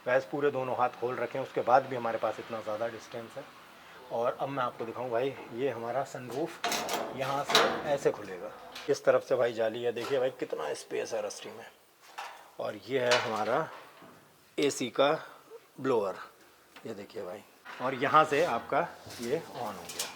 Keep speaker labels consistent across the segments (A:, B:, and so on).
A: Gas पूरे दोनों हाथ खोल रखे हैं, उसके बाद भी हमारे पास इतना ज़्यादा डिस्टेंस है। और अब मैं आपको दिखाऊं भाई, ये हमारा सनरूफ यहाँ से ऐसे खुलेगा, इस तरफ से भाई जाली है, देखिए भाई कितना स्पेस है रस्टी में। और ये है हमारा एसी का ब्लोअर, ये देखिए भाई। और यहाँ से आपका ये ऑन हो गया,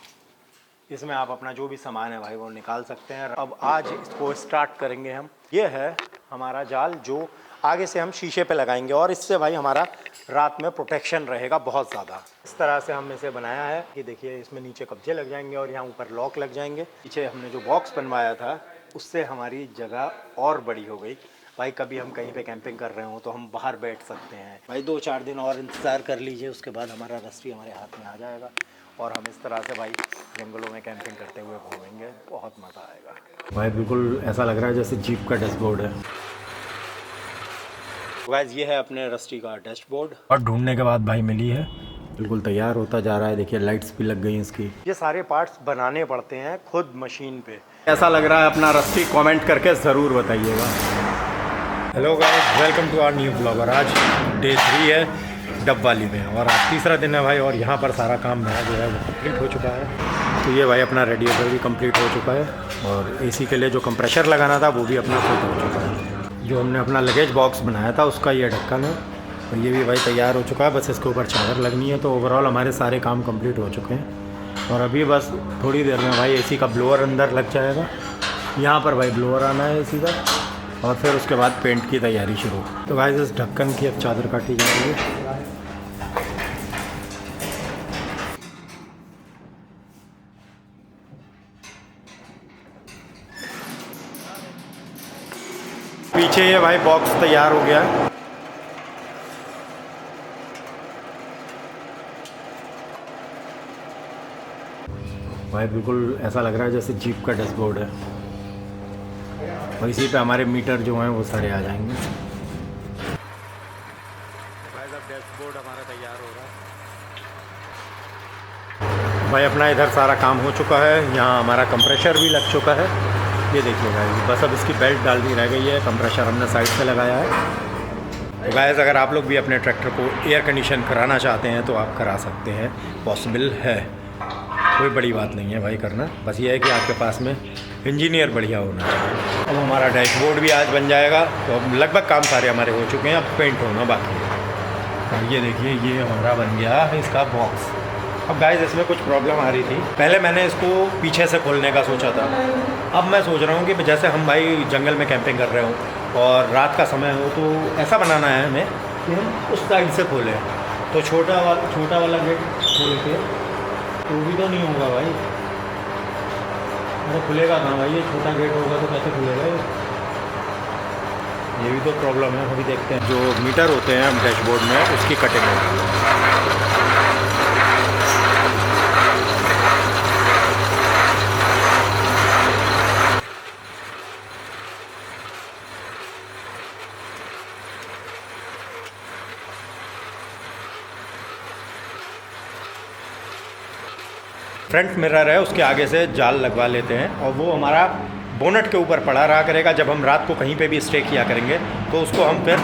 A: इसमें आप अपना जो भी सामान है भाई वो निकाल सकते हैं। अब आज इसको स्टार्ट करेंगे हम। ये है हमारा जाल जो आगे से हम शीशे पे लगाएंगे और इससे भाई हमारा रात में प्रोटेक्शन रहेगा बहुत ज़्यादा। इस तरह से हमने इसे बनाया है कि देखिए इसमें नीचे कब्जे लग जाएंगे और यहाँ ऊपर लॉक लग जाएंगे। पीछे हमने जो बॉक्स बनवाया था उससे हमारी जगह और बड़ी हो गई भाई। कभी हम कहीं पे कैंपिंग कर रहे हो तो हम बाहर बैठ सकते हैं भाई। 2-4 दिन और इंतज़ार कर लीजिए, उसके बाद हमारा रस्टी हमारे हाथ में आ जाएगा और हम इस तरह से भाई जंगलों में कैंपिंग करते हुए घूमेंगे, बहुत मज़ा आएगा भाई। बिल्कुल ऐसा लग रहा है जैसे जीप का डैशबोर्ड है। गाइस ये है अपने रस्टी का डैशबोर्ड और ढूंढने के बाद भाई मिली है, बिल्कुल तैयार होता जा रहा है। देखिए लाइट्स भी लग गई हैं इसकी। ये सारे पार्ट्स बनाने पड़ते हैं खुद मशीन पे। ऐसा लग रहा है अपना रस्टी, कमेंट करके ज़रूर बताइएगा। Hello guys, welcome to our new blogger. आज डे 3 है डबवाली में और आज तीसरा दिन है भाई। और यहाँ पर सारा काम मेरा जो है वो कंप्लीट हो चुका है। तो ये भाई अपना रेडिएटर भी कंप्लीट हो चुका है और एसी के लिए जो कंप्रेशर लगाना था वो भी अपना फिट हो चुका है। जो हमने अपना लगेज बॉक्स बनाया था उसका ये ढक्कन है और ये भी भाई तैयार हो चुका है, बस इसके ऊपर चादर लगनी है। तो ओवरऑल हमारे सारे काम कंप्लीट हो चुके हैं और अभी बस थोड़ी देर में भाई एसी का ब्लोअर अंदर लग जाएगा। यहाँ पर भाई ब्लोअर आना है एसी का और फिर उसके बाद पेंट की तैयारी शुरू। तो भाई इस ढक्कन की अब चादर काटी जा रही है। पीछे ये भाई बॉक्स तैयार हो गया है। भाई बिल्कुल ऐसा लग रहा है जैसे जीप का डैशबोर्ड है और इसी पे हमारे मीटर जो हैं वो सारे आ जाएंगे। भाई साहब डैशबोर्ड हमारा तैयार हो रहा है भाई। अपना इधर सारा काम हो चुका है, यहाँ हमारा कंप्रेशर भी लग चुका है। ये देखिए गाइस, बस अब इसकी बेल्ट डालनी रह गई है। कंप्रेशर हमने साइड से लगाया है। तो गाइस अगर आप लोग भी अपने ट्रैक्टर को एयर कंडीशन कराना चाहते हैं तो आप करा सकते हैं, पॉसिबल है, कोई बड़ी बात नहीं है भाई करना। बस ये है कि आपके पास में इंजीनियर बढ़िया होना चाहिए। अब हमारा डैशबोर्ड भी आज बन जाएगा। तो अब लगभग काम सारे हमारे हो चुके हैं, अब पेंट होना बाकी है। और ये देखिए ये हमारा बन गया है इसका बॉक्स। अब गाइस इसमें कुछ प्रॉब्लम आ रही थी। पहले मैंने इसको पीछे से खोलने का सोचा था, अब मैं सोच रहा हूँ कि जैसे हम भाई जंगल में कैंपिंग कर रहे हो और रात का समय हो तो ऐसा बनाना है हमें कि हम उस साइड से खोलें। तो छोटा वाला गेट खोल के तो भी तो नहीं होगा भाई। अरे खुलेगा कहाँ भाई, ये छोटा गेट होगा तो कैसे खुलेगा ये भी तो प्रॉब्लम है। अभी देखते हैं जो मीटर होते हैं डैशबोर्ड में उसकी कटिंग होगी। फ्रंट मिरर है उसके आगे से जाल लगवा लेते हैं और वो हमारा बोनट के ऊपर पड़ा रहा करेगा। जब हम रात को कहीं पे भी स्टे किया करेंगे तो उसको हम फिर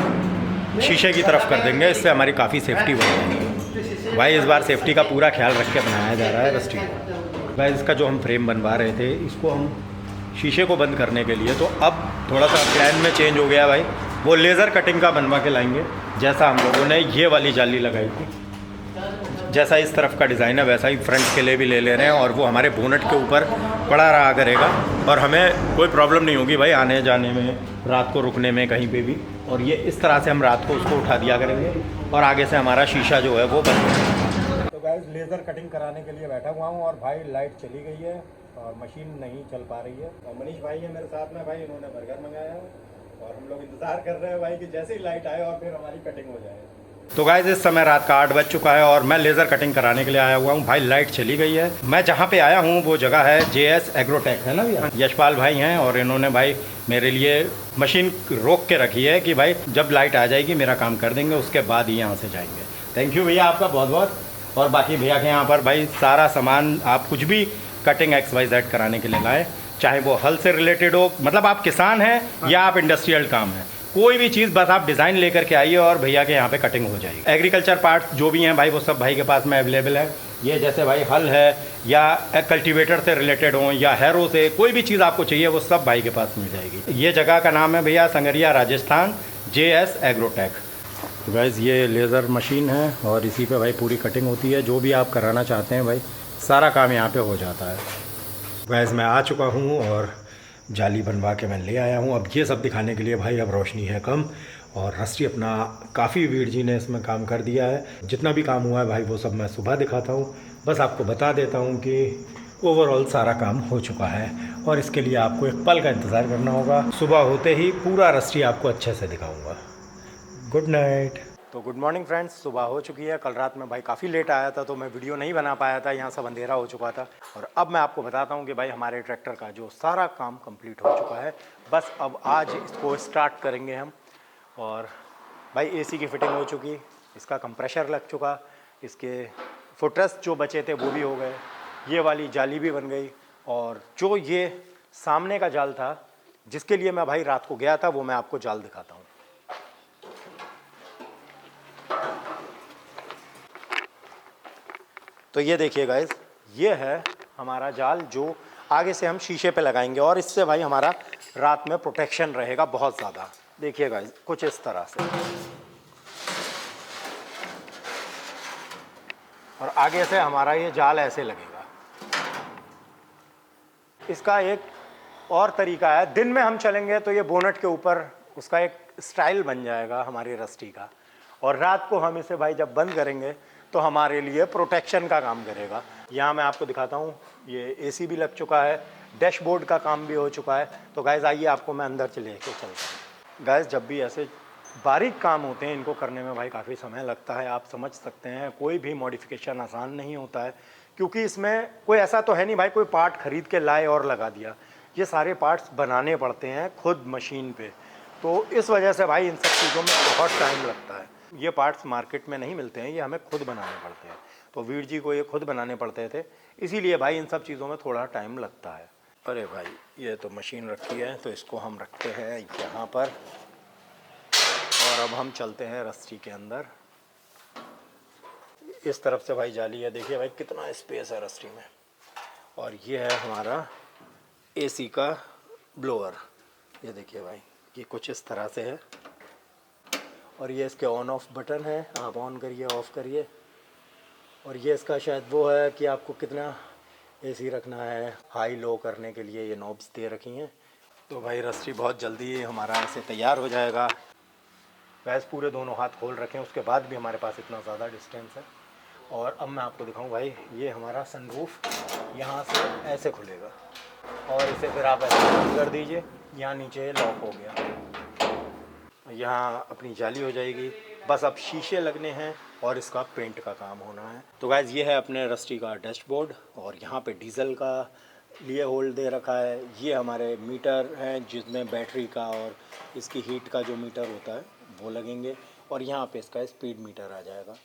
A: शीशे की तरफ कर देंगे, इससे हमारी काफ़ी सेफ्टी हो जाएगी। भाई इस बार सेफ्टी का पूरा ख्याल रख के बनाया जा रहा है रस्टी को। भाई इसका जो हम फ्रेम बनवा रहे थे इसको हम शीशे को बंद करने के लिए, तो अब थोड़ा सा प्लान में चेंज हो गया भाई। वो लेज़र कटिंग का बनवा के लाएंगे, जैसा हम लोगों ने ये वाली जाली लगाई थी। जैसा इस तरफ का डिज़ाइन है वैसा ही फ्रंट के लिए भी ले रहे हैं और वो हमारे बोनट के ऊपर पड़ा रहा करेगा और हमें कोई प्रॉब्लम नहीं होगी भाई आने जाने में, रात को रुकने में कहीं पे भी। और ये इस तरह से हम रात को उसको उठा दिया करेंगे और आगे से हमारा शीशा जो है वो बंद होगा। तो गाइस लेज़र कटिंग कराने के लिए बैठा हुआ हूँ और भाई लाइट चली गई है और मशीन नहीं चल पा रही है। और मनीष भाई है मेरे साथ में भाई, इन्होंने बर्गर मंगाया है और हम लोग इंतज़ार कर रहे हैं भाई कि जैसे ही लाइट आए और फिर हमारी कटिंग हो जाए। तो गाइस इस समय रात का 8 बज चुका है और मैं लेज़र कटिंग कराने के लिए आया हुआ हूँ। भाई लाइट चली गई है। मैं जहाँ पे आया हूँ वो जगह है JS एग्रोटेक, है ना भैया? यशपाल भाई हैं और इन्होंने भाई मेरे लिए मशीन रोक के रखी है कि भाई जब लाइट आ जाएगी मेरा काम कर देंगे, उसके बाद ही यहाँ से जाएंगे। थैंक यू भैया आपका बहुत बहुत। और बाकी भैया के यहाँ पर भाई सारा सामान आप कुछ भी कटिंग XYZ कराने के लिए लाए, चाहे वो हल से रिलेटेड हो, मतलब आप किसान हैं या आप इंडस्ट्रियल काम है, कोई भी चीज़ बस आप डिज़ाइन लेकर के आइए और भैया के यहाँ पे कटिंग हो जाएगी। एग्रीकल्चर पार्ट्स जो भी हैं भाई वो सब भाई के पास में अवेलेबल है। ये जैसे भाई हल है या कल्टीवेटर से रिलेटेड हो या हैरो से, कोई भी चीज़ आपको चाहिए वो सब भाई के पास मिल जाएगी। ये जगह का नाम है भैया संगरिया राजस्थान, JS एग्रोटेक। तो गाइज़ ये लेज़र मशीन है और इसी पे भाई पूरी कटिंग होती है। जो भी आप कराना चाहते हैं भाई सारा काम यहाँ पे हो जाता है। गाइज़ मैं आ चुका हूँ और जाली बनवा के मैं ले आया हूँ। अब ये सब दिखाने के लिए भाई अब रोशनी है कम और रस्टी अपना काफ़ी वीर जी ने इसमें काम कर दिया है। जितना भी काम हुआ है भाई वो सब मैं सुबह दिखाता हूँ। बस आपको बता देता हूँ कि ओवरऑल सारा काम हो चुका है और इसके लिए आपको एक पल का इंतज़ार करना होगा। सुबह होते ही पूरा रस्टी आपको अच्छे से दिखाऊँगा। Good night. तो गुड मॉर्निंग फ्रेंड्स, सुबह हो चुकी है। कल रात में भाई काफ़ी लेट आया था तो मैं वीडियो नहीं बना पाया था, यहाँ सब अंधेरा हो चुका था। और अब मैं आपको बताता हूँ कि भाई हमारे ट्रैक्टर का जो सारा काम कंप्लीट हो चुका है। बस अब आज इसको स्टार्ट करेंगे हम। और भाई AC की फिटिंग हो चुकी, इसका कंप्रेशर लग चुका, इसके फुटरेस्ट जो बचे थे वो भी हो गए, ये वाली जाली भी बन गई। और जो ये सामने का जाल था जिसके लिए मैं भाई रात को गया था वो मैं आपको जाल दिखाता हूँ। तो ये देखिए गाइज, ये है हमारा जाल जो आगे से हम शीशे पे लगाएंगे और इससे भाई हमारा रात में प्रोटेक्शन रहेगा बहुत ज़्यादा। देखिए गाइज कुछ इस तरह से, और आगे से हमारा ये जाल ऐसे लगेगा। इसका एक और तरीका है, दिन में हम चलेंगे तो ये बोनट के ऊपर उसका एक स्टाइल बन जाएगा हमारी रस्टी का, और रात को हम इसे भाई जब बंद करेंगे तो हमारे लिए प्रोटेक्शन का काम करेगा। यहाँ मैं आपको दिखाता हूँ, ये AC भी लग चुका है, डैशबोर्ड का काम भी हो चुका है। तो गाइज़ आइए आपको मैं अंदर चले के चलता हूँ। गाइज़ जब भी ऐसे बारीक काम होते हैं इनको करने में भाई काफ़ी समय लगता है, आप समझ सकते हैं। कोई भी मॉडिफिकेशन आसान नहीं होता है क्योंकि इसमें कोई ऐसा तो है नहीं भाई कोई पार्ट ख़रीद के लाए और लगा दिया। ये सारे पार्ट्स बनाने पड़ते हैं खुद मशीन पे, तो इस वजह से भाई इन सब चीज़ों में बहुत टाइम लगता है। ये पार्ट्स मार्केट में नहीं मिलते हैं, ये हमें खुद बनाने पड़ते हैं। तो वीर जी को ये खुद बनाने पड़ते थे, इसीलिए भाई इन सब चीज़ों में थोड़ा टाइम लगता है। अरे भाई ये तो मशीन रखी है तो इसको हम रखते हैं यहाँ पर, और अब हम चलते हैं रस्सी के अंदर। इस तरफ से भाई जाली है, देखिए भाई कितना स्पेस है रस्सी में। और ये है हमारा AC का ब्लोअर, ये देखिए भाई ये कुछ इस तरह से है। और ये इसके ऑन ऑफ बटन है, आप ऑन करिए ऑफ़ करिए। और ये इसका शायद वो है कि आपको कितना AC रखना है, हाई लो करने के लिए ये नॉब्स दे रखी हैं। तो भाई रस्सी बहुत जल्दी हमारा ऐसे तैयार हो जाएगा। वैसे पूरे दोनों हाथ खोल रखें उसके बाद भी हमारे पास इतना ज़्यादा डिस्टेंस है। और अब मैं आपको दिखाऊं भाई, ये हमारा सनरूफ यहाँ से ऐसे खुलेगा और इसे फिर आप ऐसे बंद कर दीजिए, यहाँ नीचे लॉक हो गया, यहाँ अपनी जाली हो जाएगी। बस अब शीशे लगने हैं और इसका पेंट का काम होना है। तो गाइज़ ये है अपने रस्टी का डैशबोर्ड, और यहाँ पे डीजल का लिए होल्ड दे रखा है। ये हमारे मीटर हैं जिसमें बैटरी का और इसकी हीट का जो मीटर होता है वो लगेंगे, और यहाँ पे इसका स्पीड मीटर आ जाएगा।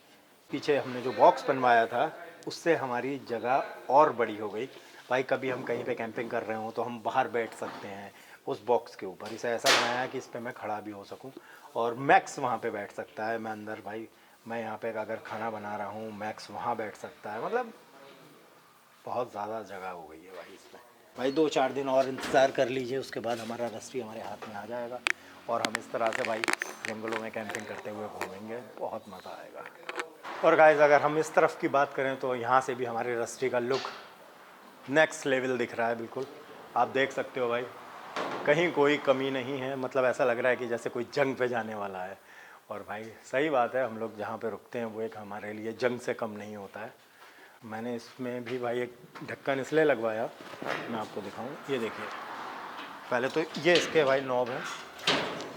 A: पीछे हमने जो बॉक्स बनवाया था उससे हमारी जगह और बड़ी हो गई भाई। कभी हम कहीं पे कैंपिंग कर रहे हो तो हम बाहर बैठ सकते हैं उस बॉक्स के ऊपर। इसे ऐसा बनाया है कि इस पर मैं खड़ा भी हो सकूं, और मैक्स वहाँ पे बैठ सकता है। मैं अंदर भाई, मैं यहाँ पे अगर खाना बना रहा हूँ मैक्स वहाँ बैठ सकता है। मतलब बहुत ज़्यादा जगह हो गई है भाई इसमें। भाई 2-4 दिन और इंतज़ार कर लीजिए, उसके बाद हमारा रस्टी हमारे हाथ में आ जाएगा और हम इस तरह से भाई जंगलों में कैंपिंग करते हुए घूमेंगे, बहुत मज़ा आएगा। और गाइस अगर हम इस तरफ की बात करें तो यहाँ से भी हमारे रस्टी का लुक नेक्स्ट लेवल दिख रहा है। बिल्कुल आप देख सकते हो भाई, कहीं कोई कमी नहीं है। मतलब ऐसा लग रहा है कि जैसे कोई जंग पे जाने वाला है। और भाई सही बात है, हम लोग जहाँ पे रुकते हैं वो एक हमारे लिए जंग से कम नहीं होता है। मैंने इसमें भी भाई एक ढक्कन इसलिए लगवाया, मैं आपको दिखाऊं। ये देखिए, पहले तो ये इसके भाई नॉब है,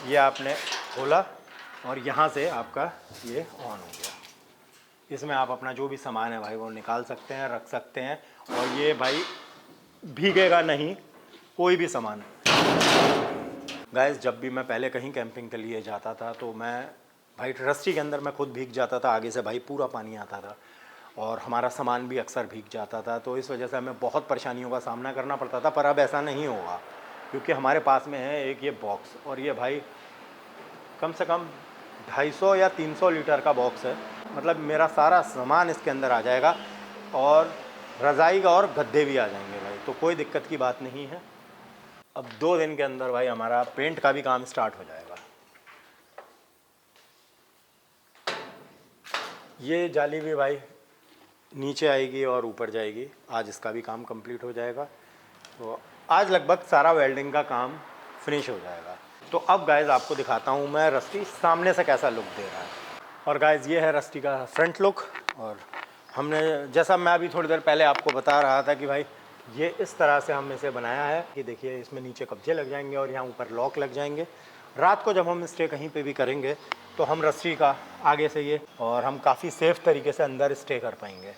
A: ये आपने खोला और यहाँ से आपका ये ऑन हो गया। इसमें आप अपना जो भी सामान है भाई वो निकाल सकते हैं, रख सकते हैं, और ये भाई भीगेगा नहीं कोई भी सामान। गाइस जब भी मैं पहले कहीं कैंपिंग के लिए जाता था तो मैं भाई रस्सी के अंदर मैं खुद भीग जाता था, आगे से भाई पूरा पानी आता था और हमारा सामान भी अक्सर भीग जाता था। तो इस वजह से हमें बहुत परेशानियों का सामना करना पड़ता था। पर अब ऐसा नहीं होगा क्योंकि हमारे पास में है एक ये बॉक्स, और ये भाई कम से कम 250 या 300 लीटर का बॉक्स है। मतलब मेरा सारा सामान इसके अंदर आ जाएगा और रज़ाई का और गद्दे भी आ जाएंगे भाई, तो कोई दिक्कत की बात नहीं है। अब 2 दिन के अंदर भाई हमारा पेंट का भी काम स्टार्ट हो जाएगा। ये जाली भी भाई नीचे आएगी और ऊपर जाएगी। आज इसका भी काम कंप्लीट हो जाएगा। तो आज लगभग सारा वेल्डिंग का काम फिनिश हो जाएगा। तो अब गाइज़ आपको दिखाता हूँ मैं रस्टी सामने से कैसा लुक दे रहा है। और गाइज़ ये है रस्टी का फ्रंट लुक। और हमने, जैसा मैं अभी थोड़ी देर पहले आपको बता रहा था कि भाई ये इस तरह से हम इसे बनाया है कि देखिए इसमें नीचे कब्जे लग जाएंगे और यहाँ ऊपर लॉक लग जाएंगे। रात को जब हम स्टे कहीं पे भी करेंगे तो हम रस्सी का आगे से ये, और हम काफ़ी सेफ़ तरीके से अंदर स्टे कर पाएंगे।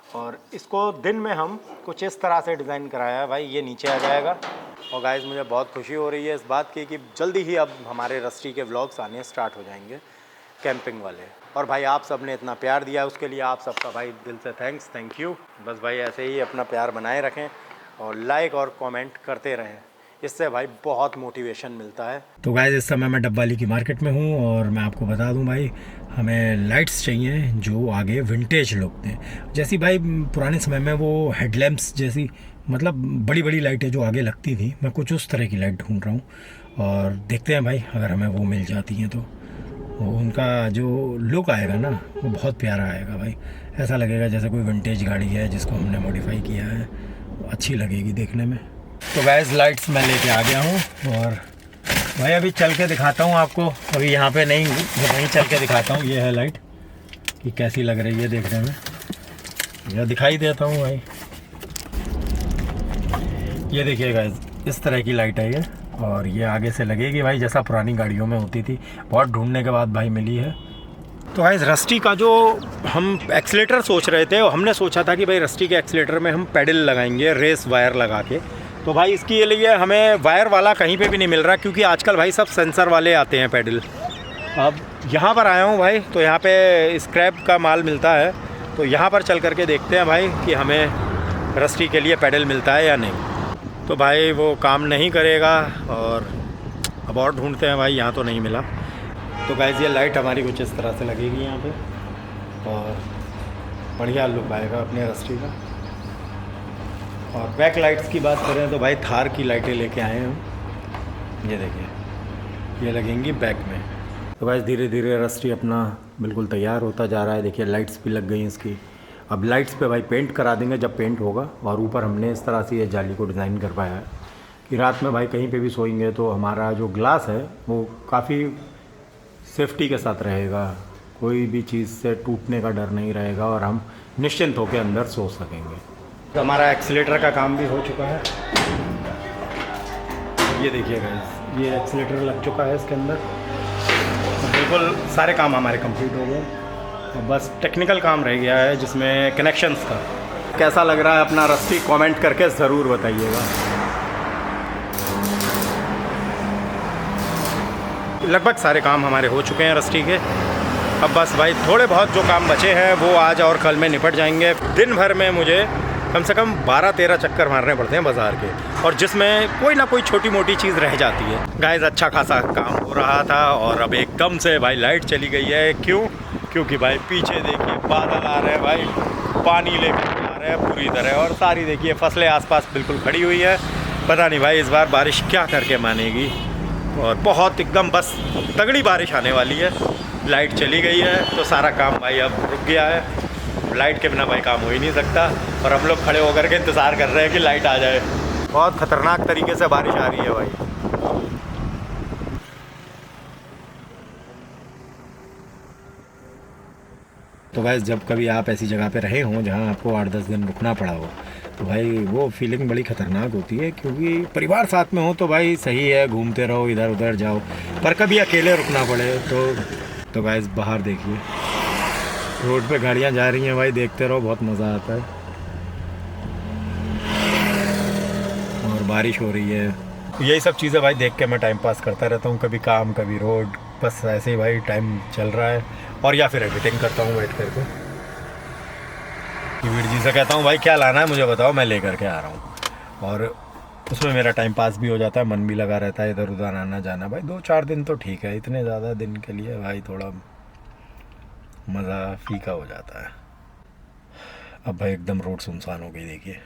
A: और इसको दिन में हम कुछ इस तरह से डिज़ाइन कराया है भाई, ये नीचे आ जाएगा। और गाइज़ मुझे बहुत खुशी हो रही है इस बात की कि जल्दी ही अब हमारे रस्टी के व्लॉग्स आने स्टार्ट हो जाएंगे कैंपिंग वाले। और भाई आप सब ने इतना प्यार दिया उसके लिए आप सबका भाई दिल से थैंक यू। बस भाई ऐसे ही अपना प्यार बनाए रखें और लाइक और कमेंट करते रहें, इससे भाई बहुत मोटिवेशन मिलता है। तो गाइस इस समय मैं डब्बाली की मार्केट में हूँ और मैं आपको बता दूँ भाई हमें लाइट्स चाहिए जो आगे विंटेज लुक दें। जैसी भाई पुराने समय में वो हेडलैम्प्स जैसी, मतलब बड़ी बड़ी लाइटें जो आगे लगती थी, मैं कुछ उस तरह की लाइट ढूंढ रहा हूँ। और देखते हैं भाई अगर हमें वो मिल जाती हैं तो उनका जो लुक आएगा ना वो बहुत प्यारा आएगा भाई। ऐसा लगेगा जैसे कोई विंटेज गाड़ी है जिसको हमने मॉडिफाई किया है, अच्छी लगेगी देखने में। तो गाइस लाइट्स मैं लेके आ गया हूँ और भाई अभी चल के दिखाता हूँ आपको। अभी यहाँ पे नहीं, वहीं चल के दिखाता हूँ। ये है लाइट कि कैसी लग रही है देखने में, यह दिखाई देता हूँ भाई। ये देखिए गाइस इस तरह की लाइट है ये, और ये आगे से लगेगी भाई जैसा पुरानी गाड़ियों में होती थी। बहुत ढूंढने के बाद भाई मिली है। तो गाइस रस्टी का जो हम एक्सीलेटर सोच रहे थे, हमने सोचा था कि भाई रस्टी के एक्सीलेटर में हम पैडल लगाएंगे रेस वायर लगा के। तो भाई इसके लिए हमें वायर वाला कहीं पे भी नहीं मिल रहा, क्योंकि आजकल भाई सब सेंसर वाले आते हैं पैडल। अब यहाँ पर आया हूँ भाई, तो यहाँ पे स्क्रैप का माल मिलता है, तो यहाँ पर चल करके देखते हैं भाई कि हमें रस्टी के लिए पैडल मिलता है या नहीं। तो भाई वो काम नहीं करेगा और अब और ढूंढते हैं भाई, यहाँ तो नहीं मिला। तो गाइस ये लाइट हमारी कुछ इस तरह से लगेगी यहाँ पे और बढ़िया लुक आएगा अपने रस्टी का। और बैक लाइट्स की बात करें तो भाई थार की लाइटें लेके आए हैं हम। ये देखिए ये लगेंगी बैक में। तो गाइस धीरे धीरे रस्टी अपना बिल्कुल तैयार होता जा रहा है। देखिए लाइट्स भी लग गई इसकी। अब लाइट्स पे भाई पेंट करा देंगे जब पेंट होगा। और ऊपर हमने इस तरह से ये जाली को डिज़ाइन कर पाया है कि रात में भाई कहीं पे भी सोएंगे तो हमारा जो ग्लास है वो काफ़ी सेफ्टी के साथ रहेगा, कोई भी चीज़ से टूटने का डर नहीं रहेगा और हम निश्चिंत होकर अंदर सो सकेंगे। तो हमारा एक्सीलेटर का काम भी हो चुका है। ये देखिए गाइस ये एक्सीलेटर लग चुका है इसके अंदर। तो बिल्कुल सारे काम हमारे कंप्लीट हो गए, तो बस टेक्निकल काम रह गया है जिसमें कनेक्शंस का। कैसा लग रहा है अपना रस्टी कमेंट करके ज़रूर बताइएगा। लगभग सारे काम हमारे हो चुके हैं रस्टी के। अब बस भाई थोड़े बहुत जो काम बचे हैं वो आज और कल में निपट जाएंगे। दिन भर में मुझे कम से कम 12-13 चक्कर मारने पड़ते हैं बाज़ार के, और जिसमें कोई ना कोई छोटी मोटी चीज़ रह जाती है। गाइस अच्छा खासा काम हो रहा था और अब एकदम से भाई लाइट चली गई है। क्यों? क्योंकि भाई पीछे देखिए बादल आ रहे हैं भाई, पानी लेकर आ रहे हैं पूरी तरह, और सारी देखिए फसलें आसपास बिल्कुल खड़ी हुई है। पता नहीं भाई इस बार बारिश क्या करके मानेगी, और बहुत एकदम बस तगड़ी बारिश आने वाली है। लाइट चली गई है तो सारा काम भाई अब रुक गया है। लाइट के बिना भाई काम हो ही नहीं सकता, और हम लोग खड़े होकर के इंतज़ार कर रहे हैं कि लाइट आ जाए। बहुत ख़तरनाक तरीके से बारिश आ रही है भाई। तो भाई जब कभी आप ऐसी जगह पे रहे हों जहाँ आपको 8-10 दिन रुकना पड़ा हो, तो भाई वो फीलिंग बड़ी ख़तरनाक होती है, क्योंकि परिवार साथ में हो तो भाई सही है, घूमते रहो इधर उधर जाओ, पर कभी अकेले रुकना पड़े तो भाई बाहर देखिए रोड पे गाड़ियाँ जा रही हैं भाई, देखते रहो बहुत मज़ा आता है। और बारिश हो रही है, यही सब चीज़ें भाई देख के मैं टाइम पास करता रहता हूँ, कभी काम कभी रोड, बस ऐसे ही भाई टाइम चल रहा है। और या फिर एडिटिंग करता हूँ बैठ करके। वीर जी से कहता हूँ भाई क्या लाना है मुझे बताओ, मैं लेकर के आ रहा हूँ। और उसमें मेरा टाइम पास भी हो जाता है, मन भी लगा रहता है, इधर उधर आना जाना। भाई 2-4 दिन तो ठीक है, इतने ज़्यादा दिन के लिए भाई थोड़ा मज़ा फीका हो जाता है। अब भाई एकदम रोड सुनसान हो गई देखिए।